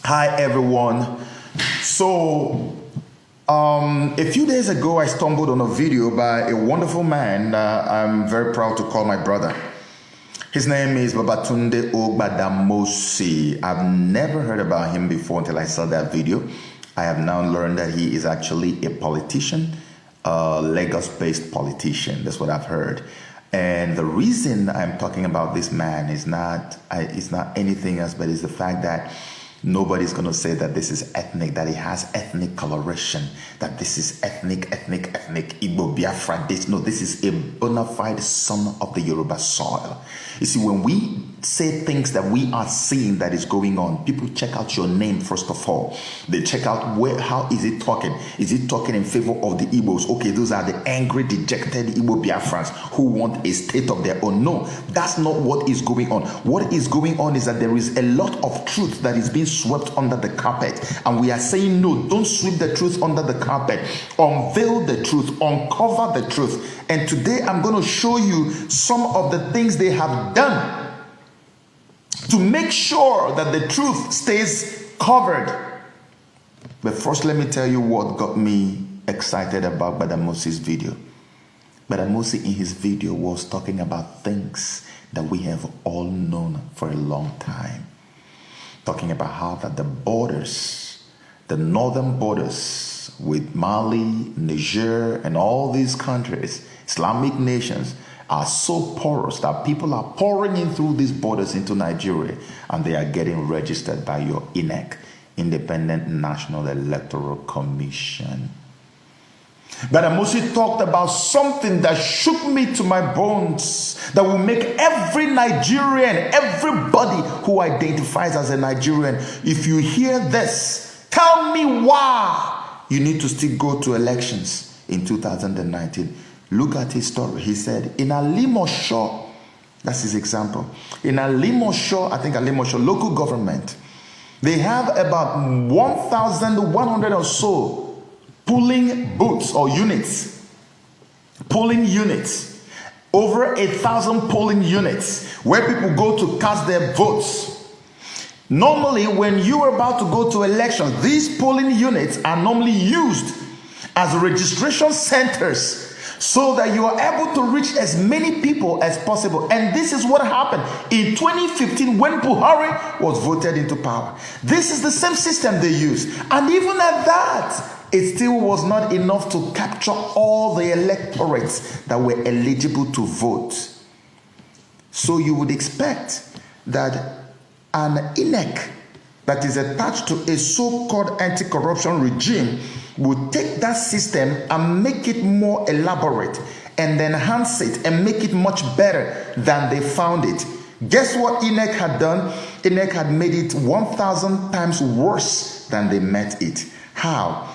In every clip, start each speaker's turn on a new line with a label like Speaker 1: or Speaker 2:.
Speaker 1: Hi everyone. So a few days ago I stumbled on a video by a wonderful man I'm very proud to call my brother. His name is Babatunde Ogbadamosi. I've never heard about him before until I saw that video. I have now learned that he is actually a politician, a Lagos-based politician. That's what I've heard. And the reason I'm talking about this man is not anything else, but it's the fact that nobody's going to say that this is ethnic, that he has ethnic coloration, that this is ethnic, Igbo, Biafra. This is a bona fide son of the Yoruba soil. You see, when we say things that we are seeing that is going on, people check out your name first of all. They check out how is it talking? Is it talking in favor of the Igbos? Okay, those are the angry, dejected Igbo Biafrans who want a state of their own. No, that's not what is going on. What is going on is that there is a lot of truth that is being swept under the carpet, and we are saying no, don't sweep the truth under the carpet. Unveil the truth, uncover the truth. And today I'm going to show you some of the things they have done to make sure that the truth stays covered. But first, let me tell you what got me excited about Badamosi's video. Badamosi in his video was talking about things that we have all known for a long time. Talking about how that the borders, the northern borders with Mali, Niger, and all these countries, Islamic nations, are so porous that people are pouring in through these borders into Nigeria, and they are getting registered by your INEC, Independent National Electoral Commission. Badamosi talked about something that shook me to my bones, that will make every Nigerian, everybody who identifies as a Nigerian, if you hear this, tell me why you need to still go to elections in 2019. Look at his story. He said, in Alimosho, that's his example. In Alimosho, I think Alimosho local government, they have about 1,100 or so polling booths or units. Polling units. Over 1,000 polling units where people go to cast their votes. Normally, when you are about to go to elections, these polling units are normally used as registration centers, so that you are able to reach as many people as possible. And this is what happened in 2015 when Buhari was voted into power. This is the same system they used. And even at that, it still was not enough to capture all the electorates that were eligible to vote. So you would expect that an INEC that is attached to a so-called anti-corruption regime would take that system and make it more elaborate and enhance it and make it much better than they found it. Guess what INEC had done? INEC had made it 1,000 times worse than they met it. How?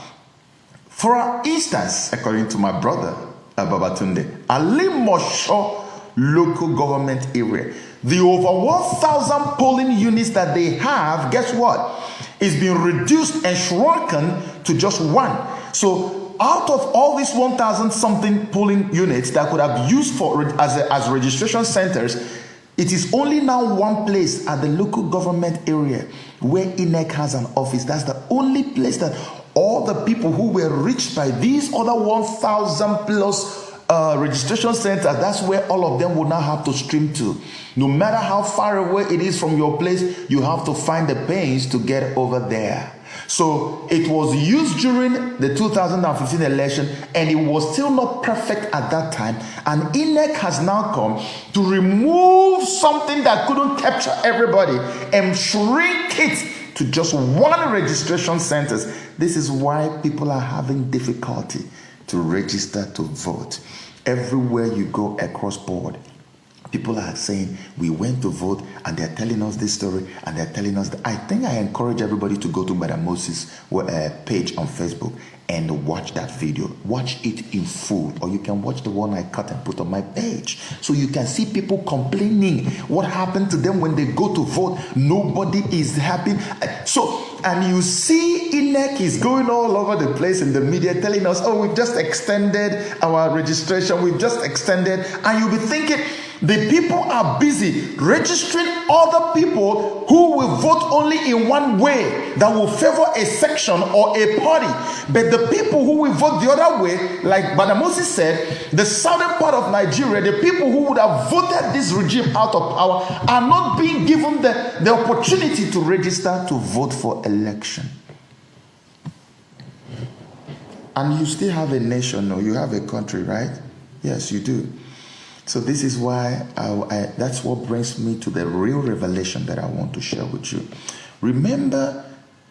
Speaker 1: For instance, according to my brother, Babatunde, Alimosho local government area, the over 1,000 polling units that they have, guess what? Is being reduced and shrunken to just one. So out of all these 1,000 something polling units that could have used for as registration centers, it is only now one place at the local government area where INEC has an office. That's the only place that all the people who were reached by these other 1,000 plus registration centers, that's where all of them will now have to stream to. No matter how far away it is from your place, you have to find the pains to get over there. So it was used during the 2015 election, and it was still not perfect at that time. And INEC has now come to remove something that couldn't capture everybody and shrink it to just one registration center. This is why people are having difficulty to register to vote. Everywhere you go across board, people are saying, we went to vote, and they're telling us this story, and they're telling us that. I think I encourage everybody to go to Badamosi's page on Facebook and watch that video. Watch it in full, or you can watch the one I cut and put on my page. So you can see people complaining what happened to them when they go to vote. Nobody is happy. And you see INEC is going all over the place in the media telling us, oh, we've just extended our registration, we've just extended. And you'll be thinking, The people are busy registering other people who will vote only in one way, that will favor a section or a party. But the people who will vote the other way, like Brother Moses said, the southern part of Nigeria, the people who would have voted this regime out of power are not being given the opportunity to register to vote for election. And you still have a nation, or you have a country, right? Yes, you do. So this is why that's what brings me to the real revelation that I want to share with you. Remember,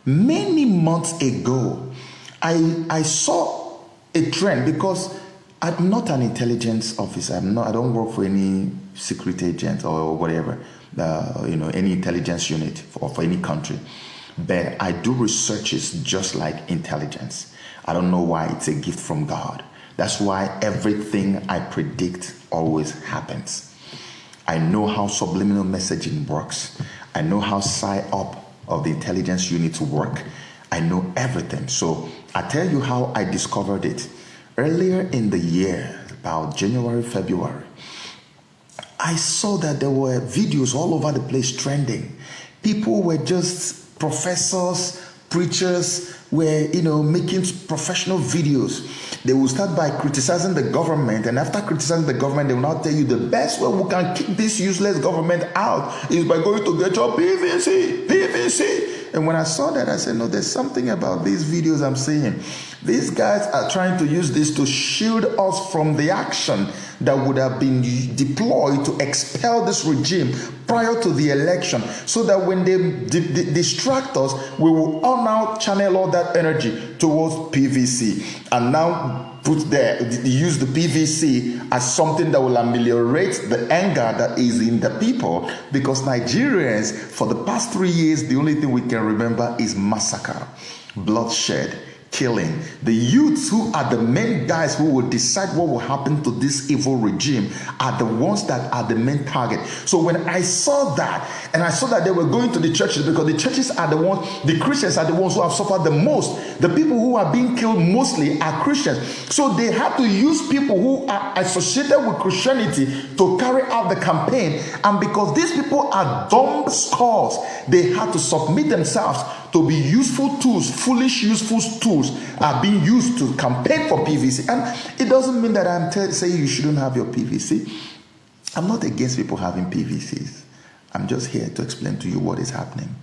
Speaker 1: many months ago, I saw a trend, because I'm not an intelligence officer. I don't work for any secret agent or whatever, any intelligence unit for any country. But I do researches just like intelligence. I don't know why. It's a gift from God. That's why everything I predict always happens. I know how subliminal messaging works. I know how PSYOP of the intelligence unit work. I know everything. So I tell you how I discovered it. Earlier in the year, about January, February, I saw that there were videos all over the place trending. People were just professors, preachers, were making professional videos. They will start by criticizing the government, and after criticizing the government, they will now tell you the best way we can kick this useless government out is by going to get your PVC. And when I saw that, I said, no, there's something about these videos I'm seeing. These guys are trying to use this to shield us from the action that would have been deployed to expel this regime prior to the election, so that when they distract us, we will all now channel all that energy towards PVC, and now use the PVC as something that will ameliorate the anger that is in the people. Because Nigerians, for the past 3 years, the only thing we can remember is massacre, bloodshed, killing. The youths, who are the main guys who will decide what will happen to this evil regime, are the ones that are the main target. So when I saw that, and I saw that they were going to the churches, because the churches are the ones, the Christians are the ones who have suffered the most. The people who are being killed mostly are Christians. So they have to use people who are associated with Christianity to carry out the campaign. And because these people are dumb skulls, they had to submit themselves to be useful tools. Foolish useful tools are being used to campaign for PVC. And it doesn't mean that I'm saying you shouldn't have your PVC. I'm not against people having PVCs. I'm just here to explain to you what is happening.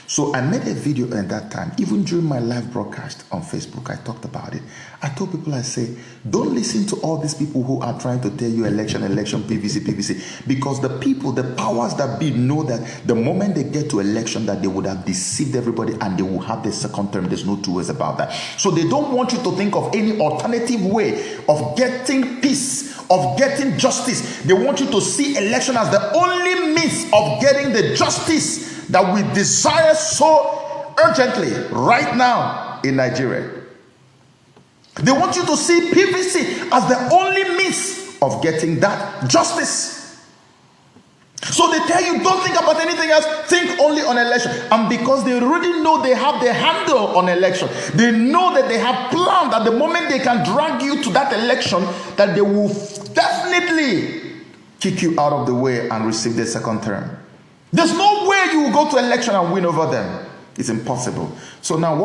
Speaker 1: So I made a video at that time. Even during my live broadcast on Facebook, I talked about it. I told people, I say, don't listen to all these people who are trying to tell you election, PVC. Because the people, the powers that be, know that the moment they get to election, that they would have deceived everybody and they will have the second term. There's no two ways about that. So they don't want you to think of any alternative way of getting peace, of getting justice. They want you to see election as the only means of getting the justice that we desire so urgently right now in Nigeria. They want you to see PVC as the only means of getting that justice. So they tell you, don't think about anything else, think only on election. And because they already know they have the handle on election, they know that they have planned at the moment they can drag you to that election, that they will definitely kick you out of the way and receive the second term. There's no way you will go to election and win over them. It's impossible. So now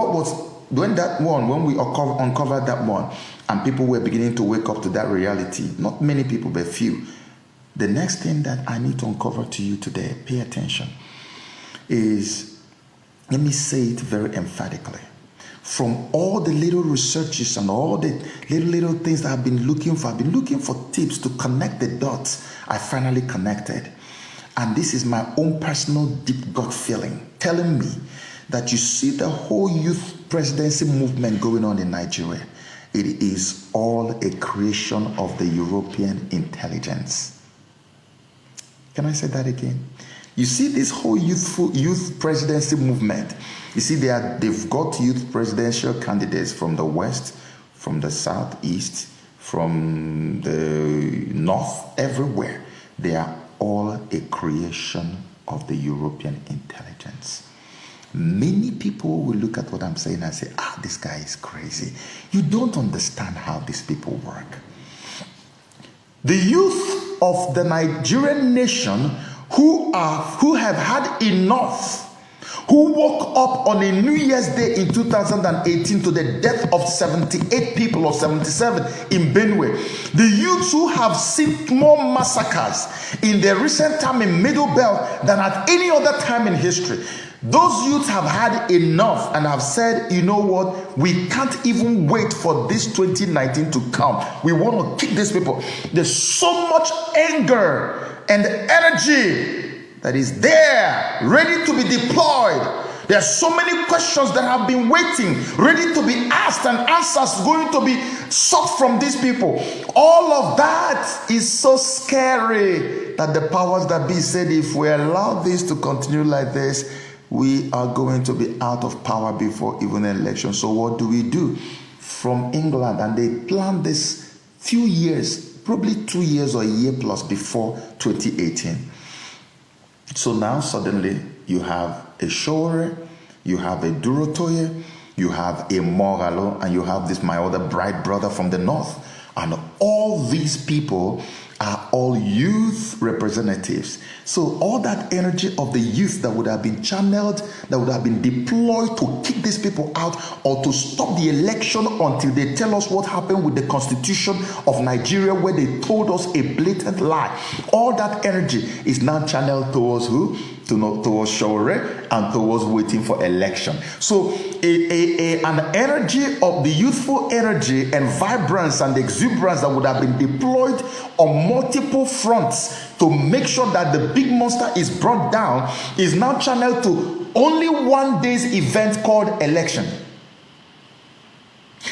Speaker 1: when we uncovered that one, and people were beginning to wake up to that reality, not many people, but few. The next thing that I need to uncover to you today, pay attention, is, let me say it very emphatically. From all the little researches and all the little things that I've been looking for tips to connect the dots. I finally connected. And this is my own personal deep gut feeling, telling me that you see the whole youth presidency movement going on in Nigeria. It is all a creation of the European intelligence. Can I say that again? You see this whole youth presidency movement. You see they've got youth presidential candidates from the west, from the southeast, from the north, everywhere. They are all a creation of the European intelligence. Many people will look at what I'm saying and say, this guy is crazy. You don't understand how these people work. The youth of the Nigerian nation who have had enough, who woke up on a New Year's Day in 2018 to the death of 78 people or 77 in Benue. The youths who have seen more massacres in the recent time in Middle Belt than at any other time in history. Those youths have had enough and have said, you know what, we can't even wait for this 2019 to come. We want to kick these people. There's so much anger and energy that is there, ready to be deployed. There are so many questions that have been waiting, ready to be asked, and answers going to be sought from these people. All of that is so scary that the powers that be said, if we allow this to continue like this, we are going to be out of power before even an election. So what do we do? From England, and they planned this few years, probably 2 years or a year plus before 2018. So now suddenly you have a Shore, you have a Durotoye, you have a Mogalo, and you have this my other bright brother from the north. And all these people are all youth representatives. So all that energy of the youth that would have been channeled, that would have been deployed to kick these people out or to stop the election until they tell us what happened with the Constitution of Nigeria, where they told us a blatant lie. All that energy is now channeled towards who? Towards Shore and towards waiting for election. So an energy of the youthful energy and vibrance and exuberance that would have been deployed on multiple fronts to make sure that the big monster is brought down is now channeled to only one day's event called election.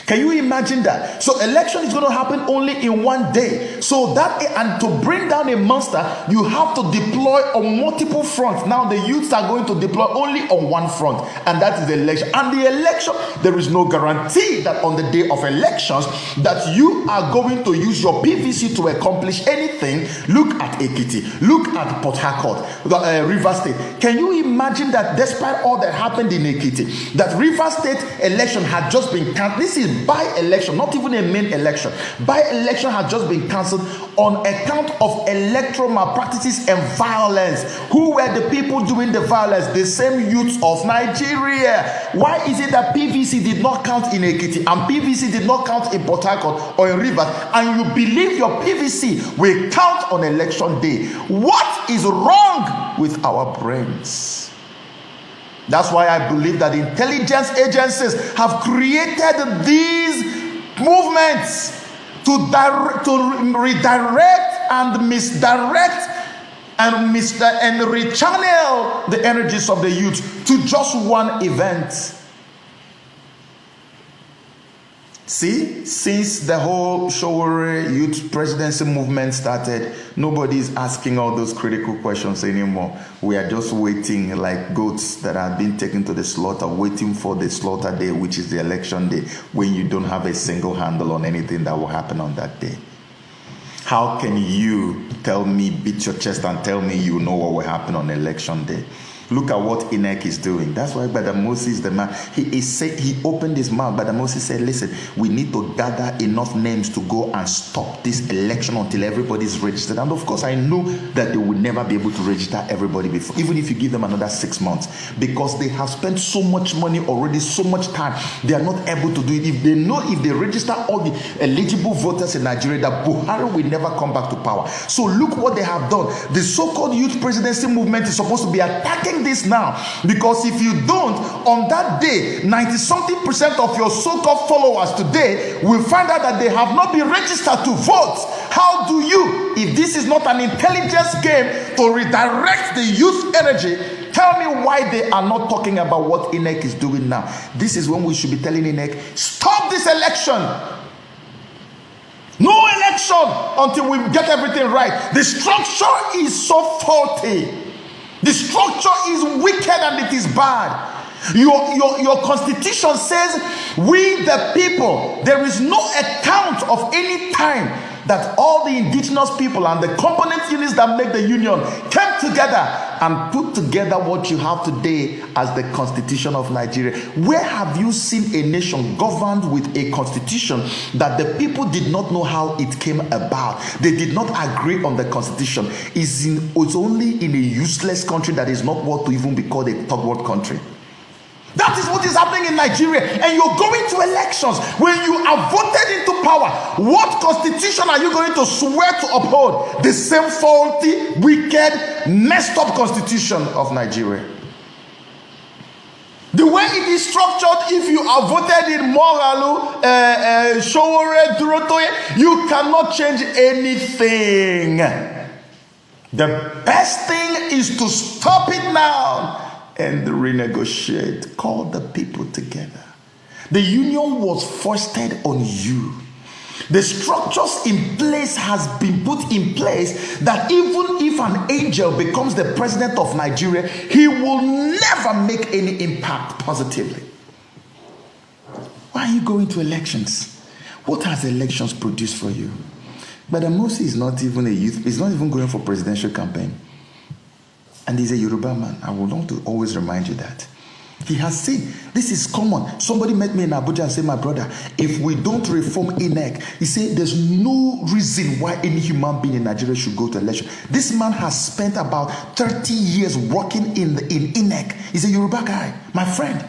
Speaker 1: Can you imagine that? So election is going to happen only in one day. So that, and to bring down a monster, you have to deploy on multiple fronts. Now the youths are going to deploy only on one front, and that is the election. And the election, there is no guarantee that on the day of elections that you are going to use your PVC to accomplish anything. Look at Ekiti, look at Port Harcourt, Rivers State. Can you imagine that despite all that happened in Ekiti, that Rivers State election had just been cancelled? This is by-election, not even a main election. By-election has just been cancelled on account of electoral malpractices and violence. Who were the people doing the violence? The same youths of Nigeria. Why is it that PVC did not count in Ekiti and PVC did not count in Port Harcourt or in Rivers, and you believe your PVC will count on election day? What is wrong with our brains? That's why I believe that intelligence agencies have created these movements to redirect and misdirect and rechannel the energies of the youth to just one event. See, since the whole Shore youth presidency movement started, nobody is asking all those critical questions anymore. We are just waiting like goats that have been taken to the slaughter, waiting for the slaughter day, which is the election day, when you don't have a single handle on anything that will happen on that day. How can you tell me, beat your chest and tell me you know what will happen on election day? Look at what INEC is doing. That's why Brother Moses, the man, he opened his mouth. Brother Moses said, listen, we need to gather enough names to go and stop this election until everybody is registered. And of course, I know that they will never be able to register everybody before, even if you give them another 6 months, because they have spent so much money already, so much time. They are not able to do it. If they know, if they register all the eligible voters in Nigeria, that Buhari will never come back to power. So look what they have done. The so-called youth presidency movement is supposed to be attacking this now, because if you don't, on that day, 90-something% of your so-called followers today will find out that they have not been registered to vote. How do you, if this is not an intelligence game to redirect the youth energy, tell me why they are not talking about what INEC is doing now? This is when we should be telling INEC, stop this election. No election until we get everything right. The structure is so faulty. The structure is wicked and it is bad. Your constitution says, we the people, there is no account of any time that all the indigenous people and the component units that make the union came together and put together what you have today as the Constitution of Nigeria. Where have you seen a nation governed with a constitution that the people did not know how it came about? They did not agree on the constitution. It's only in a useless country that is not worth to even be called a third world country. That is what is happening in Nigeria. And you're going to elections. When you are voted into power, what constitution are you going to swear to uphold? The same faulty, wicked, messed up constitution of Nigeria. The way it is structured, if you are voted in Moralu, Showore, Durotoye, you cannot change anything. The best thing is to stop it now and renegotiate. Call the people together. The union was foisted on you. The structures in place has been put in place that even if an angel becomes the president of Nigeria, he will never make any impact positively. Why are you going to elections? What has elections produced for you? But Moses is not even a youth, he's not even going for presidential campaign. And he's a Yoruba man. I would want to always remind you that. He has seen, this is common. Somebody met me in Abuja and said, my brother, if we don't reform INEC, he said there's no reason why any human being in Nigeria should go to election. This man has spent about 30 years working in INEC. He's a Yoruba guy, my friend.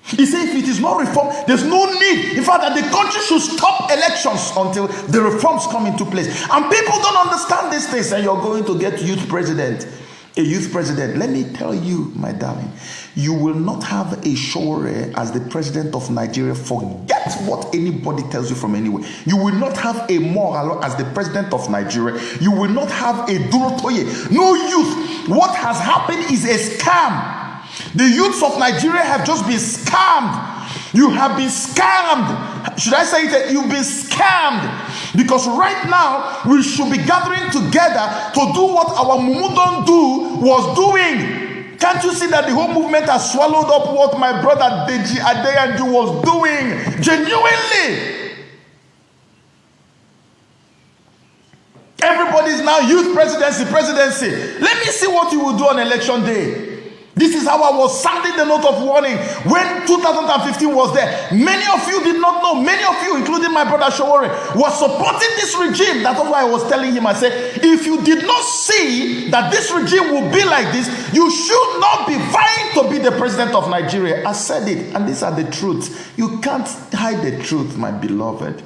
Speaker 1: He said if it is not reformed, there's no need. In fact, that the country should stop elections until the reforms come into place. And people don't understand these things, and you're going to get youth president. A youth president. Let me tell you, my darling, you will not have a Showore as the president of Nigeria. Forget what anybody tells you from anywhere. You will not have a Moralo as the president of Nigeria. You will not have a Durotoye. No youth. What has happened is a scam. The youths of Nigeria have just been scammed. You have been scammed. Should I say it? You've been scammed. Because right now, we should be gathering together to do what our Mumudon was doing. Can't you see that the whole movement has swallowed up what my brother Deji Adeyanju was doing? Genuinely. Everybody's now youth presidency. Let me see what you will do on election day. This is how I was sounding the note of warning when 2015 was there. Many of you did not know. Many of you, including my brother Showore, was supporting this regime. That's why I was telling him, I said, if you did not see that this regime will be like this, you should not be vying to be the president of Nigeria. I said it, and these are the truths. You can't hide the truth, my beloved.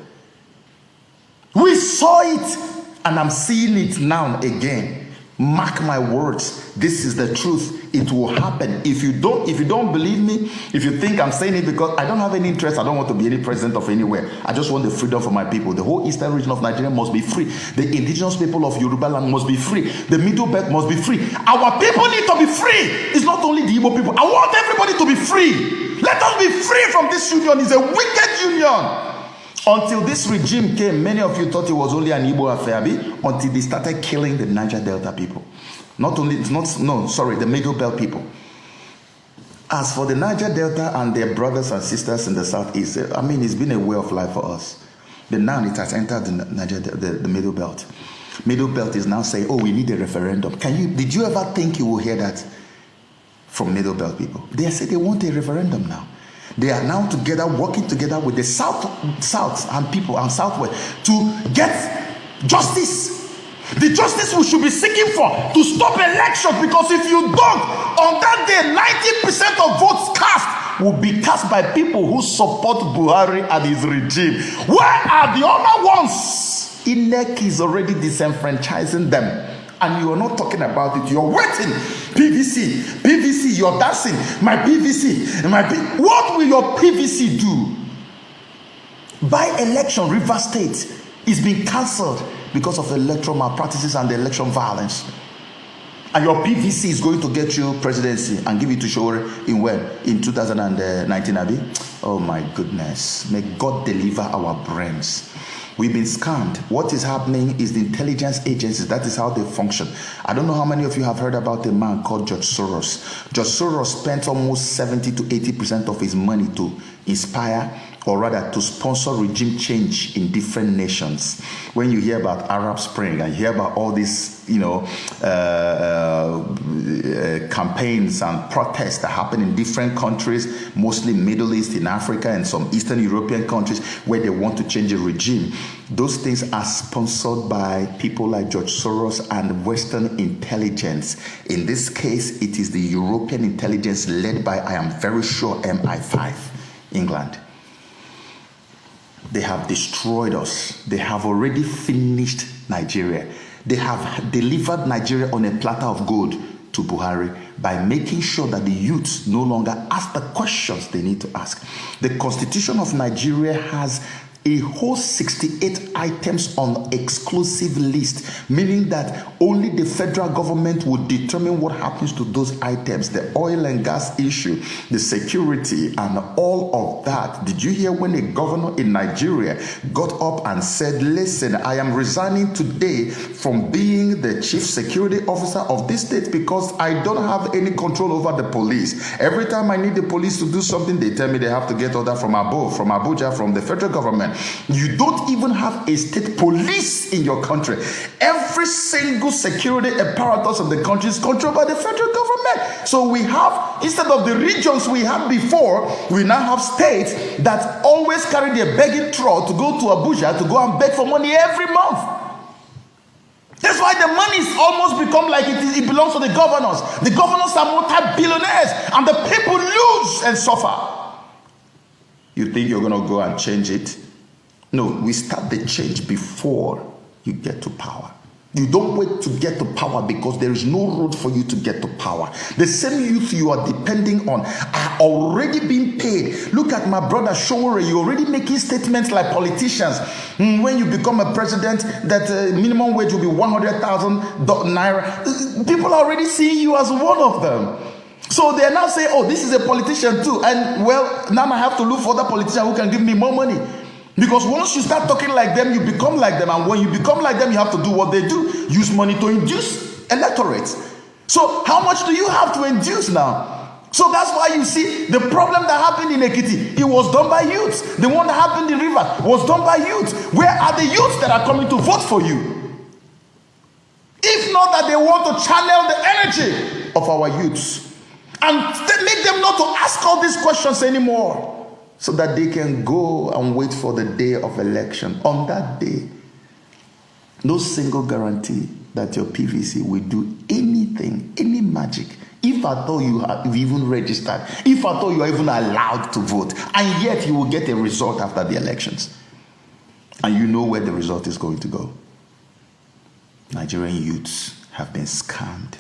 Speaker 1: We saw it, and I'm seeing it now again. Mark my words, this is the truth. It will happen. If you don't believe me, if you think I'm saying it because I don't have any interest, I don't want to be any president of anywhere. I just want the freedom for my people. The whole eastern region of Nigeria must be free. The indigenous people of Yoruba land must be free. The middle belt must be free. Our people need to be free. It's not only the Igbo people. I want everybody to be free. Let us be free from this union. It's a wicked union. Until this regime came, many of you thought it was only an Igbo affair, until they started killing the Niger Delta people. The Middle Belt people. As for the Niger Delta and their brothers and sisters in the southeast, it's been a way of life for us. But now it has entered the Middle Belt. Middle Belt is now saying, oh, we need a referendum. Did you ever think you will hear that from Middle Belt people? They say they want a referendum now. They are now together, working together with the South and people and Southwest to get justice. The justice we should be seeking for to stop elections, because if you don't, on that day, 90% of votes cast will be cast by people who support Buhari and his regime. Where are the other ones? INEC is already disenfranchising them. And you are not talking about it. You're waiting. PVC, you're dancing. My PVC, what will your PVC do? By election, Rivers State is being cancelled because of the electoral malpractices and the election violence. And your PVC is going to get you presidency and give it to Showore in when? In 2019, Abi? Oh my goodness. May God deliver our brains. We've been scammed. What is happening is the intelligence agencies, that is how they function. I don't know how many of you have heard about a man called George Soros. George Soros spent almost 70 to 80% of his money to inspire or rather to sponsor regime change in different nations. When you hear about Arab Spring and you hear about all these, campaigns and protests that happen in different countries, mostly Middle East, in Africa, and some Eastern European countries where they want to change the regime, those things are sponsored by people like George Soros and Western intelligence. In this case, it is the European intelligence led by, I am very sure, MI5, England. They have destroyed us. They have already finished Nigeria. They have delivered Nigeria on a platter of gold to Buhari by making sure that the youths no longer ask the questions they need to ask. The Constitution of Nigeria has a whole 68 items on exclusive list, meaning that only the federal government would determine what happens to those items, the oil and gas issue, the security, and all of that. Did you hear when a governor in Nigeria got up and said, listen, I am resigning today from being the chief security officer of this state because I don't have any control over the police. Every time I need the police to do something, they tell me they have to get order from above, from Abuja, from the federal government. You don't even have a state police in your country. Every single security apparatus of the country is controlled by the federal government. So we have, instead of the regions we had before, we now have states that always carry their begging trough to go to Abuja to go and beg for money every month. That's why the money's almost become like it belongs to the governors. The governors are multi-billionaires and the people lose and suffer. You think you're going to go and change it? No, we start the change before you get to power. You don't wait to get to power because there is no road for you to get to power. The same youth you are depending on are already being paid. Look at my brother Showore. You're already making statements like politicians. When you become a president, that minimum wage will be 100,000 naira. People are already seeing you as one of them. So they are now saying, oh, this is a politician too. And well, now I have to look for other politician who can give me more money. Because once you start talking like them, you become like them. And when you become like them, you have to do what they do. Use money to induce electorates. So how much do you have to induce now? So that's why you see the problem that happened in Ekiti. It was done by youths. The one that happened in River was done by youths. Where are the youths that are coming to vote for you? If not that they want to channel the energy of our youths and make them not to ask all these questions anymore, so that they can go and wait for the day of election. On that day, no single guarantee that your PVC will do anything, any magic. If at all you have even registered, if at all you are even allowed to vote, and yet you will get a result after the elections. And you know where the result is going to go. Nigerian youths have been scammed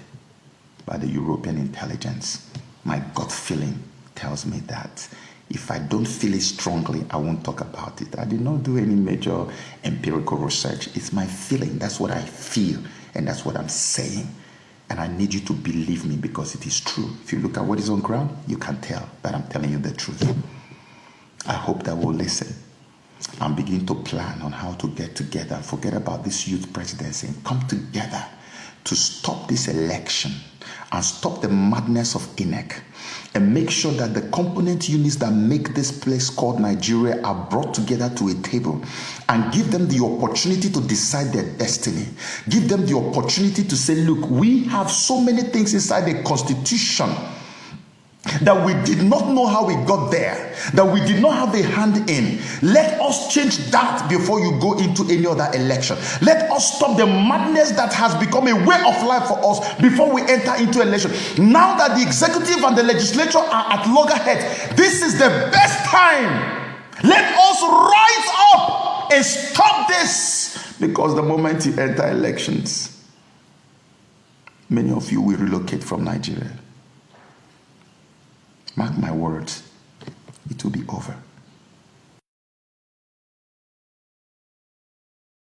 Speaker 1: by the European intelligence. My gut feeling tells me that. If I don't feel it strongly, I won't talk about it. I did not do any major empirical research. It's my feeling. That's what I feel, and that's what I'm saying. And I need you to believe me because it is true. If you look at what is on ground, you can tell that I'm telling you the truth. I hope that we'll listen and begin to plan on how to get together and forget about this youth presidency and come together to stop this election and stop the madness of INEC and make sure that the component units that make this place called Nigeria are brought together to a table and give them the opportunity to decide their destiny. Give them the opportunity to say, look, we have so many things inside the Constitution that we did not know how we got there, that we did not have a hand in. Let us change that before you go into any other election. Let us stop the madness that has become a way of life for us before we enter into election. Now that the executive and the legislature are at loggerheads, this is the best time. Let us rise up and stop this, because the moment you enter elections, many of you will relocate from Nigeria. Mark my words, it will be over.